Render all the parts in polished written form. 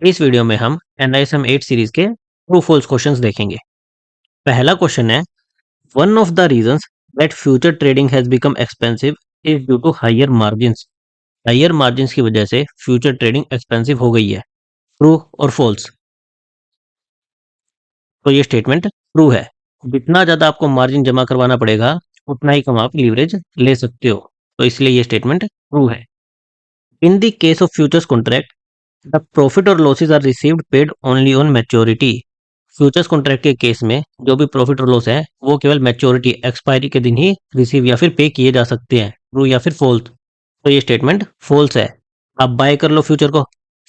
इस वीडियो में हम NISM 8 सीरीज के ट्रू फॉल्स क्वेश्चंस देखेंगे। पहला क्वेश्चन है, one of the reasons that future trading has become expensive is due to higher margins. Higher margins की वजह से फ्यूचर ट्रेडिंग एक्सपेंसिव हो गई है। ट्रू और फॉल्स? तो ये स्टेटमेंट ट्रू है। जितना ज्यादा आपको मार्जिन जमा करवाना पड़ेगा उतना ही कम आप लीवरेज ले सकते हो, तो इसलिए ये स्टेटमेंट ट्रू है। In the case of futures contract, the profit और losses are received paid only on maturity. Futures contract के केस में जो भी प्रॉफिट और लॉस है वो केवल मैच्योरिटी एक्सपायरी के दिन ही रिसीव या फिर पे किए जा सकते हैं। ट्रू या फिर फॉल्स? तो ये स्टेटमेंट फॉल्स है। आप बाय कर लो फ्यूचर को,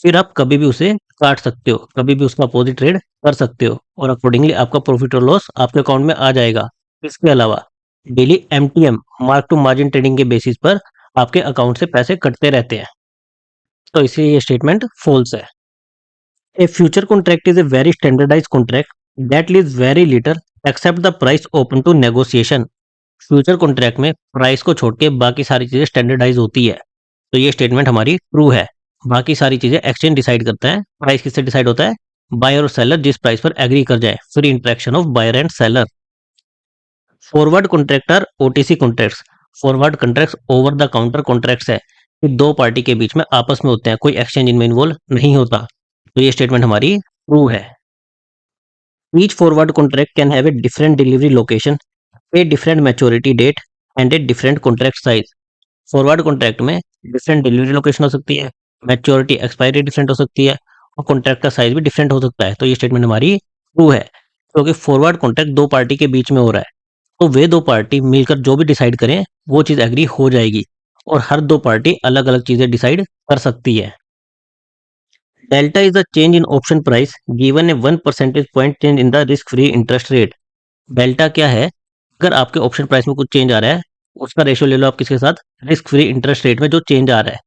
फिर आप कभी भी उसे काट सकते हो, कभी भी उसका अपोजिट ट्रेड कर सकते हो और अकॉर्डिंगली आपका प्रॉफिट और लॉस आपके अकाउंट में आ जाएगा। इसके अलावा daily MTM mark to margin trading के बेसिस पर आपके अकाउंट से पैसे कटते रहते हैं, तो इसलिए ये स्टेटमेंट फॉल्स है। A future contract is a very standardized contract that leaves very little except the price open to negotiation. Future contract में प्राइस को छोड़ के बाकी सारी चीजें स्टैंडर्डाइज होती है, तो ये स्टेटमेंट हमारी ट्रू है। बाकी सारी चीजें एक्सचेंज डिसाइड करता है। प्राइस किससे डिसाइड होता है? बायर और सेलर जिस प्राइस पर एग्री कर जाए, free interaction of buyer and seller. Forward contract are OTC contracts. Forward contracts over the counter contracts है, ये दो पार्टी के बीच में आपस में होते हैं, कोई एक्सचेंज इनमें इन्वॉल्व नहीं होता, तो ये स्टेटमेंट हमारी ट्रू है। Each forward contract can have a different delivery location, a different maturity date and a different contract size. Forward contract में डिफरेंट डिलीवरी लोकेशन हो सकती है, मैच्योरिटी एक्सपायरी डिफरेंट हो सकती है और कॉन्ट्रैक्ट का साइज भी डिफरेंट हो सकता है, तो ये स्टेटमेंट हमारी ट्रू है। क्योंकि फॉरवर्ड कॉन्ट्रैक्ट दो पार्टी के बीच में हो रहा है, तो वे दो पार्टी मिलकर जो भी डिसाइड करें वो चीज एग्री हो जाएगी और हर दो पार्टी अलग अलग चीजें डिसाइड कर सकती है। Delta is the change in option price given A 1 percentage point change in the risk free interest rate. Delta क्या है? अगर आपके ऑप्शन प्राइस में कुछ चेंज आ रहा है, उसका रेशियो ले लो आप किसके साथ? रिस्क फ्री इंटरेस्ट रेट में जो चेंज आ रहा है,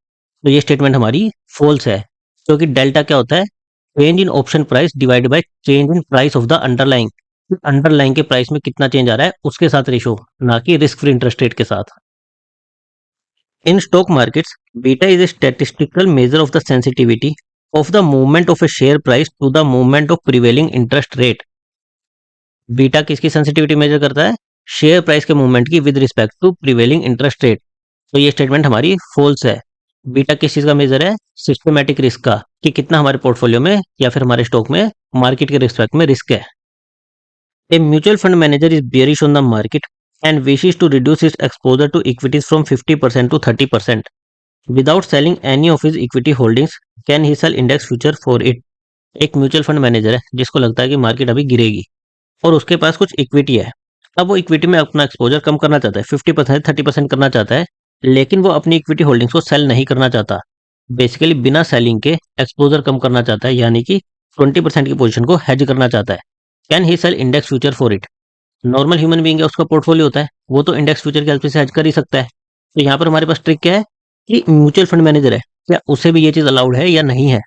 तो ये स्टेटमेंट हमारी फॉल्स है। क्योंकि डेल्टा क्या होता है? Change in option price divide by change in price of the underlying. Underlying के प्राइस में कितना चेंज आ रहा है उसके साथ रेशियो, ना कि रिस्क फ्री इंटरेस्ट रेट के साथ। In stock markets, beta is a statistical measure of the sensitivity of the movement of a share price to the movement of prevailing interest rate. Beta किसकी sensitivity measure करता है? Share price के movement की with respect to prevailing interest rate, तो ये statement हमारी false है। Beta किस चीज का मेजर है? सिस्टमैटिक रिस्क का, कि कितना हमारे पोर्टफोलियो में या फिर हमारे स्टॉक में मार्केट के रिस्पेक्ट में रिस्क है। A mutual fund manager is bearish on the market and wishes to reduce its exposure to equities from 50% to 30%. Without selling any of his equity holdings, can he sell index future for it? एक mutual fund manager है जिसको लगता है कि market अभी गिरेगी और उसके पास कुछ इक्विटी है। अब वो इक्विटी में अपना एक्सपोजर कम करना चाहता है, 50% 30% करना चाहता है, लेकिन वो अपनी इक्विटी होल्डिंग्स को सेल नहीं करना चाहता। बेसिकली बिना सेलिंग के एक्सपोजर कम करना चाहता है, यानी कि 20% की पोजीशन को हेज करना चाहता है। Can he sell index future for it? Normal human being है, उसका पोर्टफोलियो होता है, वो तो इंडेक्स फ्यूचर के हेल्प से हेज कर ही सकता है। तो यहाँ पर हमारे पास ट्रिक क्या है कि म्यूचुअल फंड मैनेजर है, क्या उसे भी ये चीज अलाउड है या नहीं है?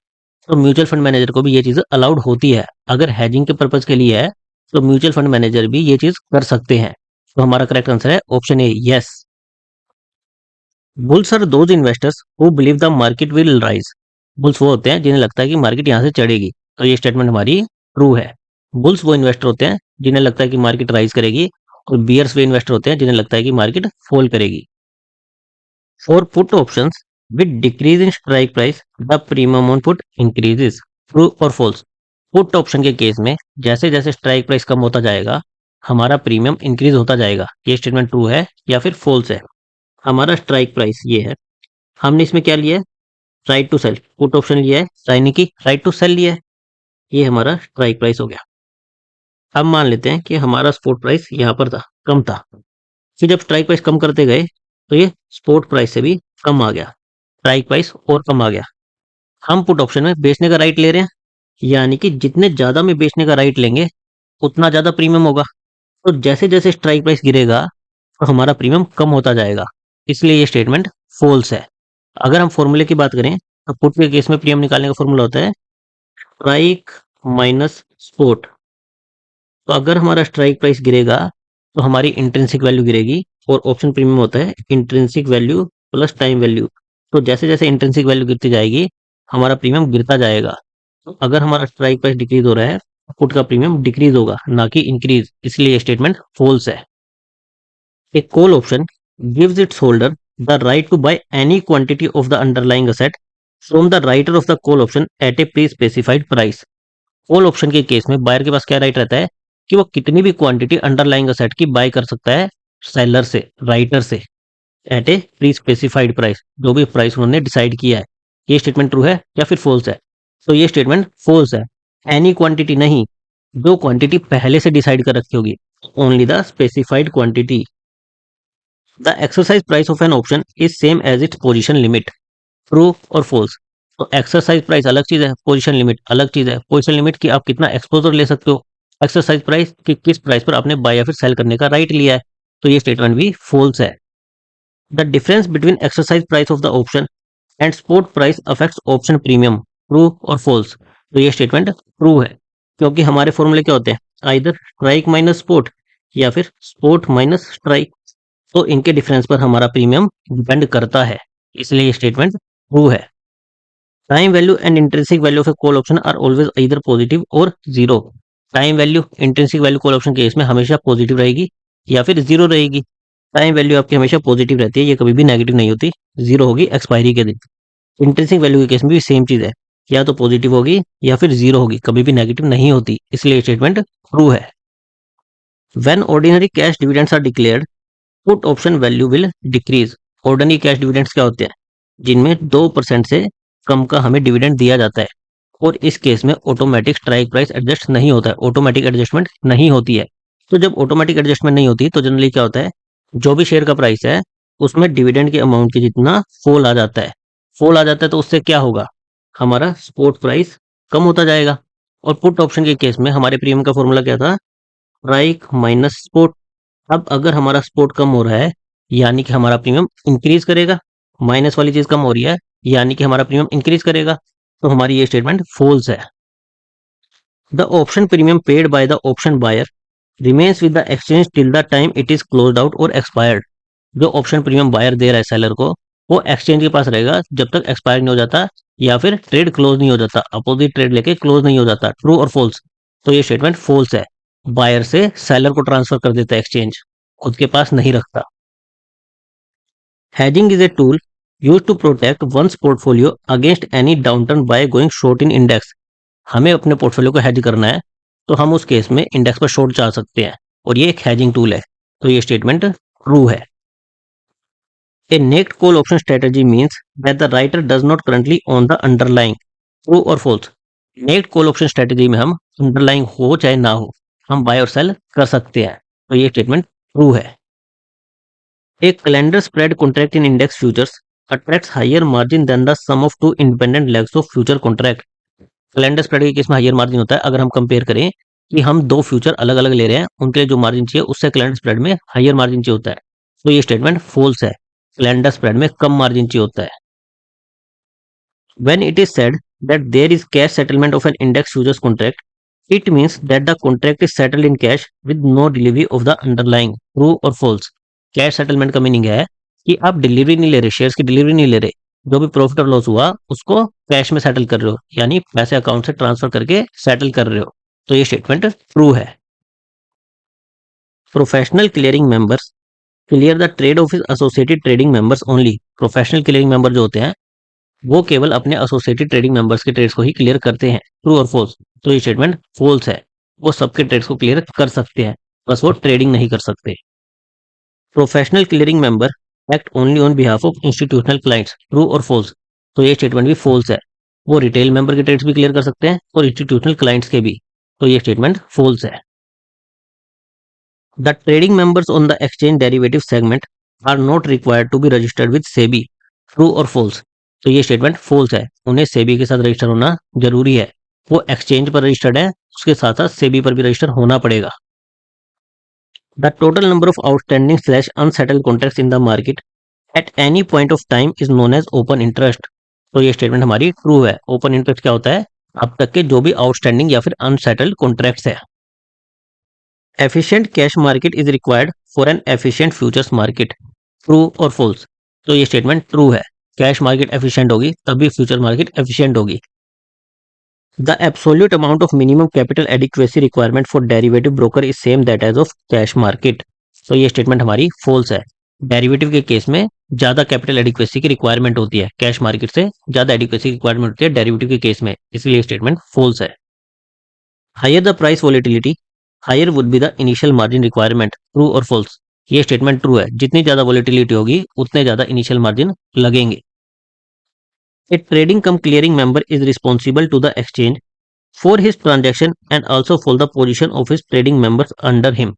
तो म्यूचुअल फंड मैनेजर को भी ये चीज अलाउड होती है। अगर हेजिंग के पर्पज के लिए है तो म्यूचुअल फंड मैनेजर भी ये चीज कर सकते हैं। तो हमारा करेक्ट आंसर है option A, yes. Bulls are those investors who believe the market will rise. Bulls वो होते हैं जिन्हें लगता है कि मार्केट यहाँ से चढ़ेगी, तो ये स्टेटमेंट हमारी ट्रू है। बुल्स वो इन्वेस्टर होते हैं जिन्हें लगता है कि मार्केट राइज करेगी और बियर्स वे इन्वेस्टर होते हैं जिन्हें लगता है कि मार्केट फॉल करेगी। For put options with decrease in strike price the premium on put increases. True और फॉल्स? पुट ऑप्शन के केस में जैसे जैसे स्ट्राइक प्राइस कम होता जाएगा हमारा प्रीमियम इंक्रीज होता जाएगा, ये स्टेटमेंट ट्रू है या फिर फॉल्स है? हमारा स्ट्राइक प्राइस ये है, हमने इसमें क्या लिया है? Right to sell. Put option लिया है, यानी कि राइट टू सेल लिया है, ये हमारा स्ट्राइक प्राइस हो गया। अब मान लेते हैं कि हमारा स्पॉट प्राइस यहाँ पर था, कम था, फिर जब स्ट्राइक प्राइस कम करते गए तो ये स्पॉट प्राइस से भी कम आ गया, स्ट्राइक प्राइस और कम आ गया। हम पुट ऑप्शन में बेचने का राइट ले रहे हैं, यानी कि जितने ज्यादा में बेचने का राइट लेंगे उतना ज्यादा प्रीमियम होगा, तो जैसे जैसे स्ट्राइक प्राइस गिरेगा तो हमारा प्रीमियम कम होता जाएगा, इसलिए ये स्टेटमेंट फॉल्स है। अगर हम फॉर्मूले की बात करें तो पुट के केस में प्रीमियम निकालने का फॉर्मूला होता है स्ट्राइक माइनस स्पॉट। तो अगर हमारा स्ट्राइक प्राइस गिरेगा तो हमारी इंट्रिंसिक वैल्यू गिरेगी, और ऑप्शन प्रीमियम होता है intrinsic value plus time value. तो जैसे जैसे इंट्रिंसिक वैल्यू गिरती जाएगी हमारा प्रीमियम गिरता जाएगा। तो अगर हमारा स्ट्राइक प्राइस डिक्रीज हो रहा है पुट का प्रीमियम डिक्रीज होगा ना कि इंक्रीज, इसलिए ये स्टेटमेंट फॉल्स है। A call option gives its holder the right to buy any quantity of the underlying asset from the writer of the call option at a pre-specified price। Call option के case में buyer के पास क्या right रहता है कि वो कितनी भी क्वांटिटी अंडरलाइंग असेट की बाय कर सकता है सेलर से, राइटर से, एट ए प्री स्पेसिफाइड प्राइस, जो भी प्राइस उन्होंने डिसाइड किया है। ये स्टेटमेंट ट्रू है या फिर फॉल्स है? तो ये स्टेटमेंट फॉल्स है। एनी क्वांटिटी नहीं, जो क्वांटिटी पहले से डिसाइड कर रखी होगी, only the specified quantity. The exercise price of an option is same as its position limit. True और फॉल्स? तो एक्सरसाइज प्राइस अलग चीज है, पोजीशन लिमिट अलग चीज है। पोजीशन लिमिट की आप कितना एक्सपोजर ले सकते हो, एक्सरसाइज प्राइस की किस प्राइस पर आपने बाय या फिर सेल करने का राइट लिया है। तो ये स्टेटमेंट भी फॉल्स है। The difference between exercise price of the option and spot price affects option premium. True और फॉल्स? तो ये स्टेटमेंट ट्रू है, क्योंकि हमारे फॉर्मूले क्या होते हैं, आइदर स्ट्राइक माइनस स्पॉट या फिर स्पॉट माइनस स्ट्राइक। तो इनके डिफरेंस पर हमारा प्रीमियम डिपेंड करता है, इसलिए ये स्टेटमेंट ट्रू है। Time value and intrinsic value of a call option are always either positive और zero. Time value, intrinsic value call option case में हमेशा पॉजिटिव रहेगी या फिर जीरो रहेगी। टाइम वैल्यू आपकी हमेशा पॉजिटिव रहती है, ये कभी भी नेगेटिव नहीं होती, जीरो होगी एक्सपायरी के दिन। इंट्रिंसिक वैल्यू के केस में भी सेम चीज है, या तो पॉजिटिव होगी या फिर जीरो होगी, कभी भी नेगेटिव नहीं होती, इसलिए स्टेटमेंट ट्रू है। When ordinary cash dividends are declared put option value will decrease. Ordinary cash dividends क्या होते हैं, जिनमें 2% से कम का हमें डिविडेंड दिया जाता है, और इस केस में ऑटोमेटिक स्ट्राइक प्राइस एडजस्ट नहीं होता है, ऑटोमेटिक एडजस्टमेंट नहीं होती है। तो जब ऑटोमेटिक एडजस्टमेंट नहीं होती तो जनरली क्या होता है, जो भी शेयर का प्राइस है उसमें डिविडेंड के अमाउंट के जितना फॉल आ जाता है। फॉल आ जाता है तो उससे क्या होगा, हमारा स्पॉट प्राइस कम होता जाएगा। और पुट ऑप्शन के केस में हमारे प्रीमियम का फॉर्मूला क्या था, स्ट्राइक माइनस स्पॉट। अब अगर हमारा स्पॉट कम हो रहा है यानी कि हमारा प्रीमियम इंक्रीज करेगा, माइनस वाली चीज कम हो रही है यानी कि हमारा प्रीमियम इंक्रीज करेगा। तो हमारी ये स्टेटमेंट फॉल्स है। The option premium paid by the option buyer remains with the exchange till the time it is closed out और एक्सपायर्ड। जो ऑप्शन प्रीमियम बायर दे रहा है सेलर को, वो एक्सचेंज के पास रहेगा जब तक एक्सपायर नहीं हो जाता या फिर ट्रेड क्लोज नहीं हो जाता, अपोजिट ट्रेड लेके क्लोज नहीं हो जाता। ट्रू और फॉल्स? तो ये स्टेटमेंट फॉल्स है। बायर से सेलर को ट्रांसफर कर देता है एक्सचेंज, खुद के पास नहीं रखता। Hedging is a tool used to protect one's portfolio against any downturn by going short in index। हमें अपने पोर्टफोलियो को हेज करना है तो हम उस केस में इंडेक्स पर शॉर्ट जा सकते हैं, और ये एक हेजिंग टूल है। तो ये स्टेटमेंट ट्रू है। A naked call option strategy means that the writer does not currently on the underlying. True और false? Naked call option strategy में हम अंडरलाइंग हो चाहे ना हो, हम बाय और सेल कर सकते हैं। तो ये स्टेटमेंट ट्रू है। A calendar spread contract in index futures attracts higher margin than the sum of two independent legs of future contract। Calendar spread के केस में हायर मार्जिन होता है अगर हम कंपेयर करें कि हम दो फ्यूचर अलग अलग ले रहे हैं, उनके लिए जो मार्जिन चाहिए उससे कैलेंडर स्प्रेड में हायर मार्जिन चाहिए होता है। तो ये स्टेटमेंट फॉल्स है, कैलेंडर स्प्रेड में कम मार्जिन चाहिए होता है। When it is said that there is cash settlement of an index futures contract, it means that the contract is settled in cash with no delivery of the underlying। True और false? Cash settlement का meaning है कि आप delivery नहीं ले रहे, shares की delivery नहीं ले रहे, जो भी प्रॉफिट और लॉस हुआ उसको कैश में सेटल कर रहे हो, यानी पैसे अकाउंट से ट्रांसफर करके सेटल कर रहे हो। तो ये स्टेटमेंट ट्रू है। Professional clearing members clear the trade off associated trading members only. Professional clearing member जो होते हैं वो केवल अपने एसोसिएटेड ट्रेडिंग मेंबर्स के ट्रेड्स को ही क्लियर करते हैं। ट्रू और फॉल्स? तो ये स्टेटमेंट फॉल्स है, वो सबके ट्रेड्स को क्लियर कर सकते हैं, बस वो ट्रेडिंग नहीं कर सकते। Professional clearing member act only on behalf of institutional clients. True और फॉल्स? तो ये स्टेटमेंट भी फॉल्स है, वो रिटेल मेंबर के ट्रेड्स भी क्लियर कर सकते हैं और इंस्टीट्यूशनल क्लाइंट्स के भी। तो ये स्टेटमेंट फॉल्स है। The trading members on the exchange derivative segment are not required to be registered with SEBI. True और फॉल्स? तो ये स्टेटमेंट फॉल्स है, उन्हें सेबी के साथ रजिस्टर होना जरूरी है। वो एक्सचेंज पर रजिस्टर्ड है, उसके साथ साथ सेबी पर भी रजिस्टर होना पड़ेगा। The total number of outstanding slash unsettled contracts in the market at any point of time is known as open interest. तो ये स्टेटमेंट हमारी ट्रू है। ओपन इंटरेस्ट क्या होता है, अब तक के जो भी आउटस्टैंडिंग या फिर अनसेटल्ड कॉन्ट्रैक्ट्स है। Efficient cash market is required for an efficient futures market, true और फॉल्स? तो ये स्टेटमेंट ट्रू है। कैश मार्केट एफिशिएंट होगी तभी फ्यूचर मार्केट एफिशिएंट होगी। The absolute amount of minimum capital adequacy requirement for derivative broker is same that as of cash market. तो ये statement हमारी फॉल्स है। डेरिवेटिव के केस में ज्यादा कैपिटल एडिक्वेसी की रिक्वायरमेंट होती है, कैश मार्केट से ज्यादा एडिक्वेसी की रिक्वायरमेंट होती है डेरिवेटिव के केस में, इसलिए स्टेटमेंट फॉल्स है। Higher the price volatility, higher would be the initial margin requirement, true और फॉल्स? ये स्टेटमेंट ट्रू है। जितनी ज्यादा वोलेटिलिटी होगी उतने ज्यादा इनिशियल मार्जिन लगेंगे। A trading cum clearing member is responsible to the exchange for his transaction and also for the position of his trading members under him.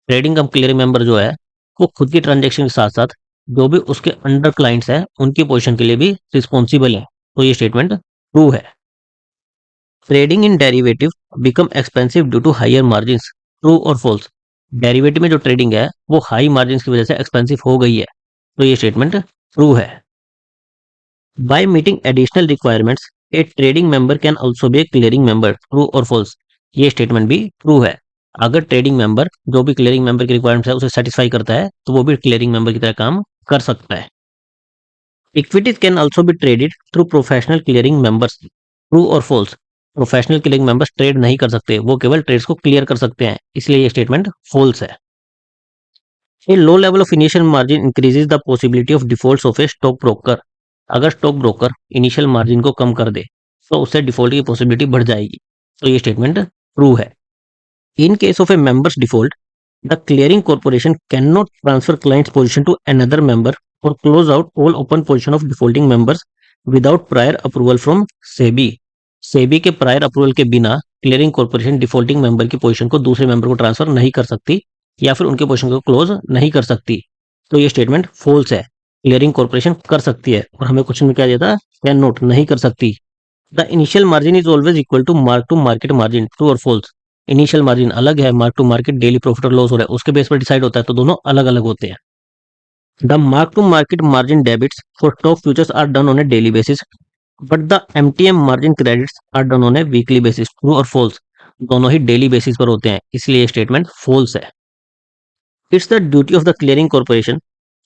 Trading cum clearing member जो है वो खुद की transaction के साथ साथ जो भी उसके अंडर क्लाइंट्स हैं उनकी पोजीशन के लिए भी रिस्पॉन्सिबल है। तो ये स्टेटमेंट ट्रू है। Trading in derivative become expensive due to higher margin, true और फॉल्स? डेरिवेटिव में जो ट्रेडिंग है वो हाई मार्जिन की वजह से एक्सपेंसिव हो गई है, तो ये स्टेटमेंट ट्रू है। By meeting additional requirements a trading member can also be a clearing member, true और फॉल्स? ये स्टेटमेंट भी ट्रू है। अगर ट्रेडिंग मेंबर जो भी क्लियरिंग मेंबर की रिक्वायरमेंट है उसे सेटिस्फाई करता है तो वो भी क्लियरिंग मेंबर की तरह काम कर सकता है। Equities can also be traded through professional clearing members, true और false? Professional clearing members trade नहीं कर सकते, वो केवल ट्रेड्स को क्लियर कर सकते हैं, इसलिए ये स्टेटमेंट फॉल्स है। A low level of initial margin increases the possibility of defaults of a stock broker. अगर स्टॉक ब्रोकर इनिशियल मार्जिन को कम कर दे तो उससे डिफॉल्ट की पॉसिबिलिटी बढ़ जाएगी, तो ये स्टेटमेंट ट्रू है। In case of a member's default, the clearing corporation can not transfer clients position to another member और close out all open position of defaulting members without prior approval from SEBI. SEBI के prior approval के बिना clearing corporation defaulting member की position को दूसरे member को transfer नहीं कर सकती या फिर उनके पोजीशन को क्लोज नहीं कर सकती, तो ये स्टेटमेंट फॉल्स है। क्लियरिंग कॉर्पोरेशन कर सकती है और हमें क्वेश्चन में क्या दिया था, कैन नॉट, नहीं कर सकती। The initial margin is always equal to market margin, true और फॉल्स? इनिशियल मार्जिन अलग है, mark to market daily profit और लॉस हो रहा है उसके बेस पर डिसाइड होता है, तो दोनों अलग अलग होते हैं। The mark to market margin debits for stock futures are done on a daily basis but the MTM margin credits are done on a weekly basis, true और फॉल्स? दोनों ही डेली बेसिस पर होते हैं, इसलिए ये स्टेटमेंट फॉल्स है। It's the duty of the clearing corporation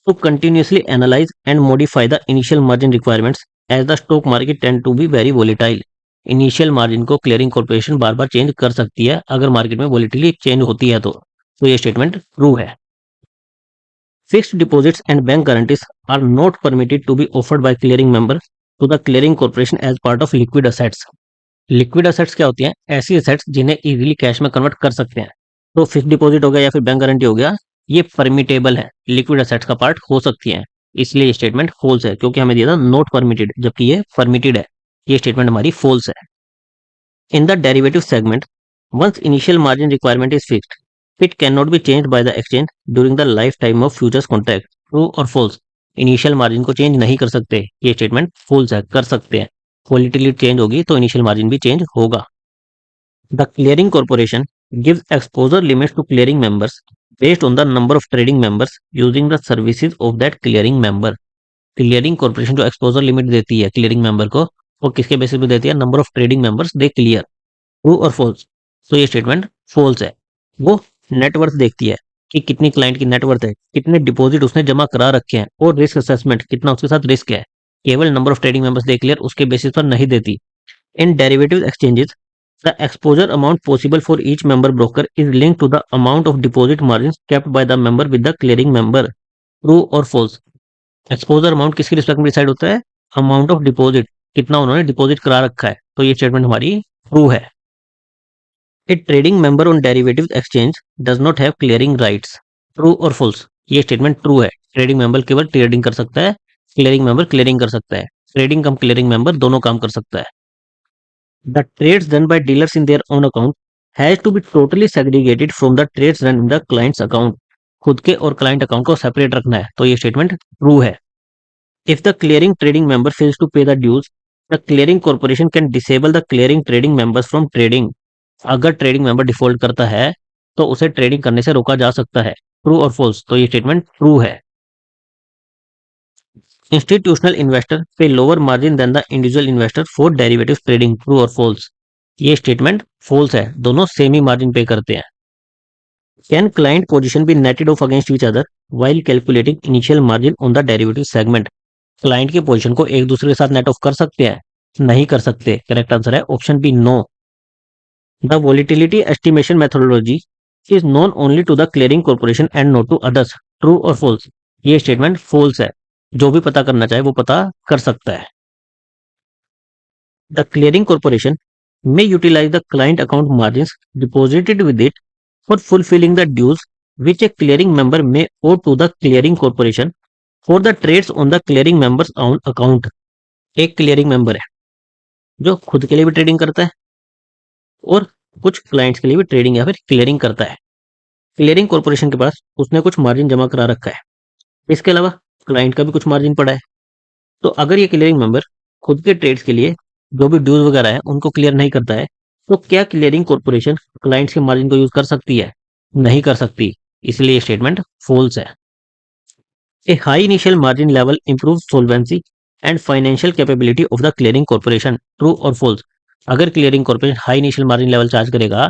to continuously analyze and modify the initial margin requirements as the stock market tend to be very volatile। Initial margin को clearing corporation बार बार change कर सकती है अगर market में volatility change होती है तो ये स्टेटमेंट ट्रू है। Fixed deposits and bank guarantees are not permitted to be offered by clearing member to the clearing corporation as part of liquid assets. Liquid assets क्या होती हैं, ऐसी असेट्स जिन्हें इजीली कैश में कन्वर्ट कर सकते हैं। तो फिक्स डिपॉजिट हो गया या फिर बैंक गारंटी हो गया, ये परमिटेबल है, लिक्विड असेट्स का पार्ट हो सकती हैं, इसलिए ये स्टेटमेंट फॉल्स है क्योंकि हमें दिया था नॉट परमिटेड जबकि ये परमिटेड है, ये स्टेटमेंट हमारी फॉल्स है। In the derivative segment once initial margin requirement is fixed it can not be change by the exchange during the life time of futures contract, true और false? Initial margin को change नहीं कर सकते, ये statement false है, कर सकते हैं। वोलेटिलिटी चेंज होगी तो इनिशियल मार्जिन भी चेंज होगा। The clearing corporation gives exposure limits to clearing members based on the number of trading members using the services of that clearing member। Clearing corporation जो exposure limit देती है clearing member को वो किसके basis पे देती है, number of trading members they clear, true और फॉल्स? तो ये स्टेटमेंट फॉल्स है। वो नेटवर्थ देखती है कि कितनी क्लाइंट की नेटवर्थ है, कितने डिपॉजिट उसने जमा करा रखे हैं और रिस्क असेसमेंट कितना उसके साथ रिस्क है, केवल number of trading members they clear उसके बेसिस पर नहीं देती। इन derivative exchanges the exposure amount possible for each member broker is linked to the amount of deposit margins kept by the member with the clearing member, true और false? Exposure amount किसकी respect में decide होता है, amount of deposit, कितना उन्होंने deposit करा रखा है, तो ये स्टेटमेंट हमारी ट्रू है। A trading member on derivative exchange does not have clearing rights, true और फॉल्स? ये स्टेटमेंट ट्रू है। ट्रेडिंग मेंबर केवल ट्रेडिंग कर सकता है, क्लियरिंग मेंबर क्लियरिंग कर सकता है, ट्रेडिंग कम क्लियरिंग मेंबर दोनों काम कर सकता है। The trades done by dealers in their own account has to be totally segregated from the trades done in the client's account। खुद के और क्लाइंट अकाउंट को सेपरेट रखना है, तो ये स्टेटमेंट ट्रू है। If the clearing trading member fails to pay the dues, the clearing corporation can disable the clearing trading members from trading। अगर ट्रेडिंग मेंबर डिफॉल्ट करता है तो उसे ट्रेडिंग करने से रोका जा सकता है, ट्रू और फॉल्स? तो ये स्टेटमेंट ट्रू है। Institutional investor pay lower margin than the individual investor for derivative trading, true और फॉल्स? ये स्टेटमेंट फॉल्स है, दोनों सेम ही मार्जिन पे करते हैं। Can client position be netted off against each other while calculating initial margin on the derivative segment? Client की position को एक दूसरे के साथ नेट ऑफ कर सकते हैं? नहीं कर सकते। करेक्ट आंसर है option B no. The volatility estimation methodology is known only to the clearing corporation and not to others. True और फॉल्स? ये स्टेटमेंट फॉल्स है। जो भी पता करना चाहे वो पता कर सकता है। The clearing corporation may utilize the client account margins deposited with it for fulfilling the dues which a clearing member may owe to the clearing corporation for the trades on the clearing member's own account। एक clearing member है जो खुद के लिए भी trading करता है और कुछ क्लाइंट्स के लिए भी ट्रेडिंग या फिर क्लियरिंग करता है। क्लियरिंग कॉर्पोरेशन के पास उसने कुछ मार्जिन जमा करा रखा है, इसके अलावा क्लाइंट का भी कुछ मार्जिन पड़ा है। तो अगर ये क्लियरिंग मेंबर खुद के ट्रेड्स के लिए जो भी ड्यूज वगैरह है उनको क्लियर नहीं करता है, तो क्या क्लियरिंग कॉर्पोरेशन क्लाइंट्स के मार्जिन को यूज कर सकती है? नहीं कर सकती। इसलिए ये स्टेटमेंट फॉल्स है। A high initial margin level improve solvency and financial capability of the clearing corporation. True और फॉल्स? अगर clearing corporation high initial margin level charge करेगा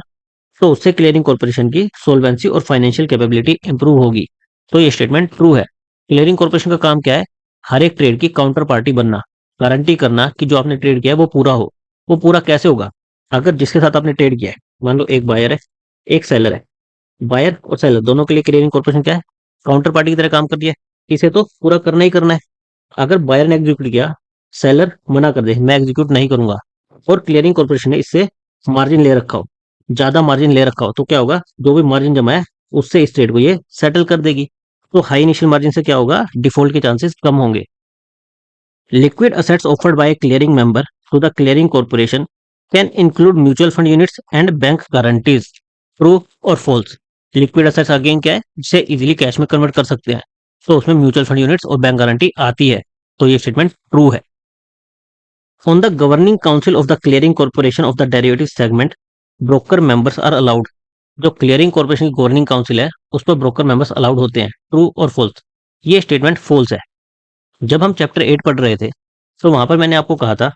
तो उससे क्लियरिंग कॉर्पोरेशन की सोल्वेंसी और फाइनेंशियल कैपेबिलिटी इंप्रूव होगी। तो ये स्टेटमेंट ट्रू है। क्लियरिंग कॉर्पोरेशन का काम क्या है? हर एक ट्रेड की काउंटर पार्टी बनना, गारंटी करना कि जो आपने ट्रेड किया है वो पूरा हो। वो पूरा कैसे होगा? अगर जिसके साथ आपने ट्रेड किया है, मान लो एक बायर है एक सेलर है, बायर और सेलर दोनों के लिए क्लियरिंग कॉर्पोरेशन क्या है? काउंटर पार्टी की तरह काम कर दिया है। इसे तो पूरा करना ही करना है। अगर बायर ने एग्जीक्यूट किया, सेलर मना कर दे मैं एग्जीक्यूट नहीं करूंगा, और क्लियरिंग कॉर्पोरेशन ने इससे मार्जिन ले रखा हो, ज्यादा मार्जिन ले रखा हो, तो क्या होगा? जो भी मार्जिन जमा है उससे इस ट्रेड को ये सेटल कर देगी। तो हाई इनिशियल मार्जिन से क्या होगा? डिफॉल्ट के चांसेस कम होंगे। Liquid assets offered by clearing member to the clearing corporation can include mutual fund units and bank guarantees. True और फॉल्स? लिक्विड असेट्स अगेन क्या है? जिसे इजीली कैश में कन्वर्ट कर सकते हैं, तो उसमें म्यूचुअल फंड यूनिट्स और बैंक गारंटी आती है। तो ये स्टेटमेंट ट्रू है। On the governing council of the clearing corporation of the derivative segment broker members are allowed. जो क्लियरिंग कॉर्पोरेशन की गवर्निंग काउंसिल है उस पर ब्रोकर मेंबर्स अलाउड होते हैं। ट्रू और फॉल्स? ये स्टेटमेंट फॉल्स है। जब हम चैप्टर 8 पढ़ रहे थे तो वहां पर मैंने आपको कहा था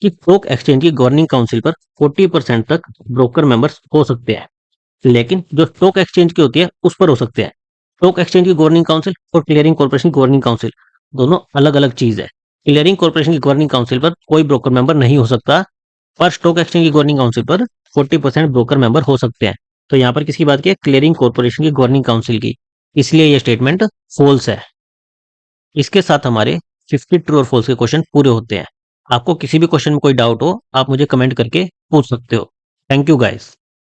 कि स्टॉक एक्सचेंज की गवर्निंग काउंसिल पर 40% तक ब्रोकर मेंबर्स हो सकते हैं, लेकिन जो स्टॉक एक्सचेंज की होती है उस पर हो सकते हैं। स्टॉक एक्सचेंज की गवर्निंग काउंसिल और क्लियरिंग कॉर्पोरेशन की गवर्निंग काउंसिल दोनों अलग अलग चीज है। क्लियरिंग कॉर्पोरेशन की गवर्निंग काउंसिल पर कोई ब्रोकर मेंबर नहीं हो सकता, पर स्टॉक एक्सचेंज की गवर्निंग काउंसिल पर 40% ब्रोकर मेंबर हो सकते हैं। तो यहाँ पर किसकी बात की है? क्लियरिंग कॉर्पोरेशन की गवर्निंग काउंसिल की। इसलिए यह स्टेटमेंट फॉल्स है। इसके साथ हमारे 50 ट्रू और फॉल्स के क्वेश्चन पूरे होते हैं। आपको किसी भी क्वेश्चन में कोई डाउट हो आप मुझे कमेंट करके पूछ सकते हो। Thank you guys.